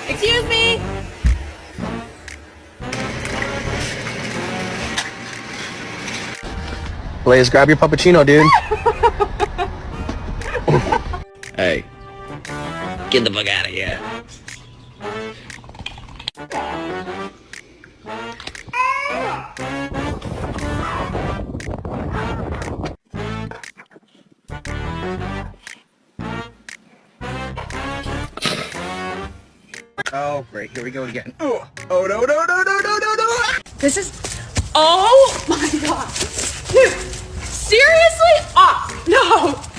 Excuse me! Blaze, grab your puppuccino, dude. Hey, get the fuck out of here. Oh, great. Here we go again. Oh, no, no, no, no, no, no, no, no. This is... Oh my god! Dude, seriously? Oh, no!